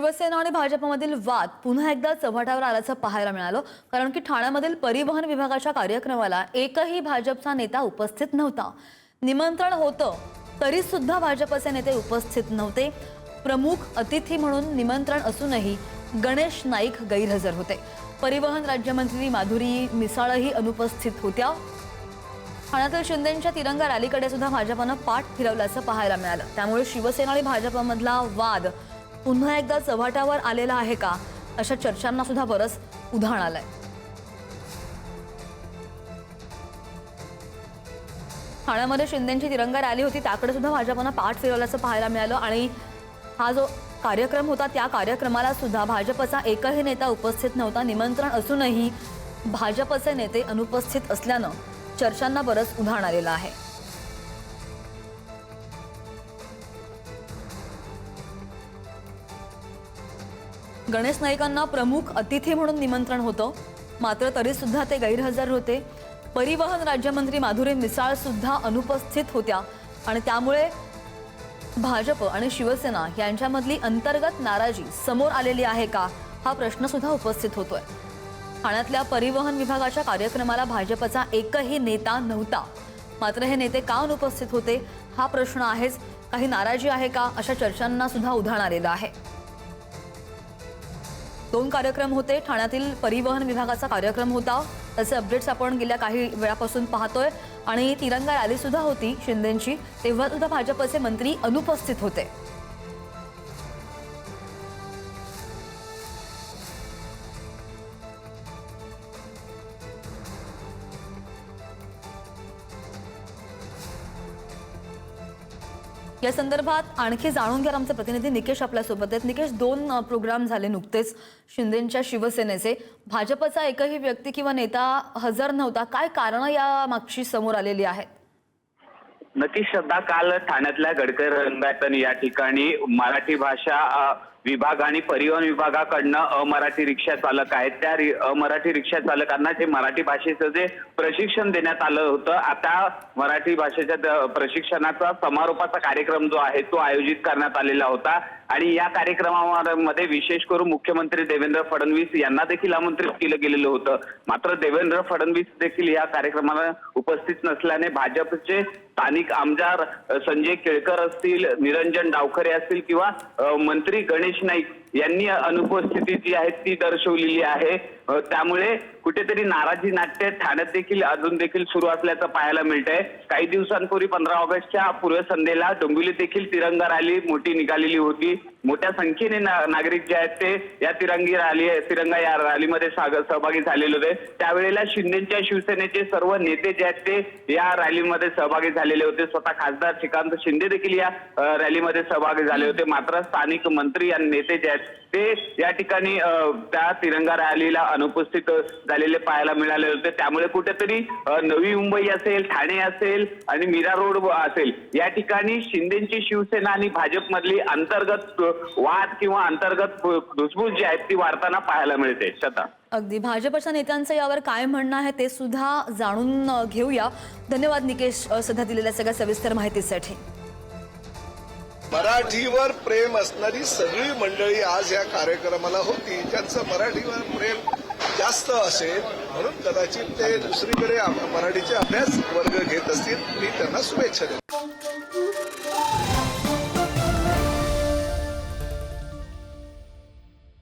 शिवसेना आणि भाजपमधील वाद पुन्हा एकदा चव्हाट्यावर आल्याचं पाहायला मिळालं। कारण की ठाण्यामधील परिवहन विभागाच्या कार्यक्रमाला एकही भाजपचा नेता उपस्थित नव्हता। निमंत्रण होतं तरी सुद्धा भाजपचे नेते उपस्थित नव्हते। प्रमुख अतिथी म्हणून निमंत्रण असूनही गणेश नाईक गैरहजर होते। परिवहन राज्यमंत्री माधुरी मिसाळही अनुपस्थित होत्या। ठाण्यातील शिंदेंच्या तिरंगा रॅलीकडे सुद्धा भाजपनं पाठ फिरवल्याचं पाहायला मिळालं। त्यामुळे शिवसेना आणि भाजपमधला वाद पुन्हा एकदा चव्हाट्यावर आलेला आहे का अशा चर्चांना सुद्धा बरंच उधाण आलंय। ठाण्यामध्ये शिंदेंची तिरंगा रॅली होती, त्याकडे सुद्धा भाजपनं पाठ फिरवल्याचं पाहायला मिळालं। आणि हा जो कार्यक्रम होता त्या कार्यक्रमाला सुद्धा भाजपचा एकही नेता उपस्थित नव्हता। निमंत्रण असूनही भाजपचे नेते अनुपस्थित असल्यानं चर्चांना बरंच उधाण आलेलं आहे। गणेश नाईकांना प्रमुख अतिथी म्हणून निमंत्रण होतं, मात्र तरी सुद्धा ते गैरहजर होते। परिवहन राज्यमंत्री माधुरी मिसाळ सुद्धा अनुपस्थित होत्या आणि त्यामुळे भाजप आणि शिवसेना यांच्यामधली अंतर्गत नाराजी समोर आलेली आहे का हा प्रश्न सुद्धा उपस्थित होतोय। ठाण्यातल्या परिवहन विभागाच्या कार्यक्रमाला भाजपचा एकही नेता नव्हता, मात्र हे नेते का अनुपस्थित होते हा प्रश्न आहेच। काही नाराजी आहे का अशा चर्चांना सुद्धा उधाण आलेलं आहे। दोन कार्यक्रम होते, ठाण्यातील परिवहन विभागाचा कार्यक्रम होता, त्याचे अपडेट्स आपण गेल्या काही वेळापासून पाहतोय। आणि तिरंगा रॅली सुद्धा होती शिंदेंची, तेव्हा सुद्धा भाजपचे मंत्री अनुपस्थित होते। या संदर्भात आणखी जाणून घ्या आमचे प्रतिनिधी निकेश आपल्या सोबत आहेत। निकेश, दोन प्रोग्राम झाले नुकतेच शिंदेंच्या शिवसेनेचे, भाजपचा एकही व्यक्ती किंवा नेता हजर नव्हता, काय कारण या मागची समोर आलेली आहेत? नक्कीच श्रद्धा, काल ठाण्यातल्या गडकरी रंगनाथन या ठिकाणी मराठी भाषा विभाग आणि परिवहन विभागाकडनं अमराठी रिक्षा चालक आहेत, त्या अमराठी रिक्षा चालकांना जे मराठी भाषेचं जे प्रशिक्षण देण्यात आलं होतं, आता मराठी भाषेच्या प्रशिक्षणाचा समारोपाचा कार्यक्रम जो आहे तो आयोजित करण्यात आलेला होता। आणि या कार्यक्रमामध्ये विशेष करून मुख्यमंत्री देवेंद्र फडणवीस यांना देखील आमंत्रित केलं गेलेलं होतं, मात्र देवेंद्र फडणवीस देखील या कार्यक्रमाला उपस्थित नसल्याने भाजपचे स्थानिक आमदार संजय केळकर असतील, निरंजन डावखरे असतील किंवा मंत्री गणेश नाईक यांनी अनुपस्थिती जी आहे ती दर्शवलेली आहे। त्यामुळे कुठेतरी नाराजी नाट्य ठाण्यात देखील अजून देखील सुरू असल्याचं पाहायला मिळतंय। काही दिवसांपूर्वी 15 ऑगस्टच्या पूर्वसंध्येला डोंबिवलीत देखील तिरंगा रॅली मोठी निघालेली होती। मोठ्या संख्येने नागरिक जे आहेत ते या तिरंगा या रॅलीमध्ये सहभागी झालेले होते। त्यावेळेला शिंदेच्या शिवसेनेचे सर्व नेते जे आहेत ते या रॅलीमध्ये सहभागी झालेले होते। स्वतः खासदार श्रीकांत शिंदे देखील या रॅलीमध्ये सहभागी झाले होते, मात्र स्थानिक मंत्री आणि नेते जे आहेत ते या ठिकाणी त्या तिरंगा रॅलीला अनुपस्थित झालेले पाहायला मिळाले होते। त्यामुळे कुठेतरी नवी मुंबई असेल, ठाणे असेल आणि मीरा रोड असेल या ठिकाणी शिंदेची शिवसेना आणि भाजपमधली अंतर्गत वाद किंवा अंतर्गत धुसफूस जी आहे ती वाढताना पाहायला मिळते। श्रद्धा, अगदी भाजपच्या नेत्यांचं यावर काय म्हणणं आहे ते सुद्धा जाणून घेऊया। धन्यवाद निकेश सध्या दिलेल्या सगळ्या सविस्तर माहितीसाठी। मराठीवर प्रेम असणारी सगळी मंडळी आज या कार्यक्रमाला होती, ज्यांचं मराठीवर प्रेम जास्त असेल म्हणून कदाचित ते दुसरीकडे मराठीचे अभ्यास वर्ग घेत असतील। मी त्यांना शुभेच्छा देतो।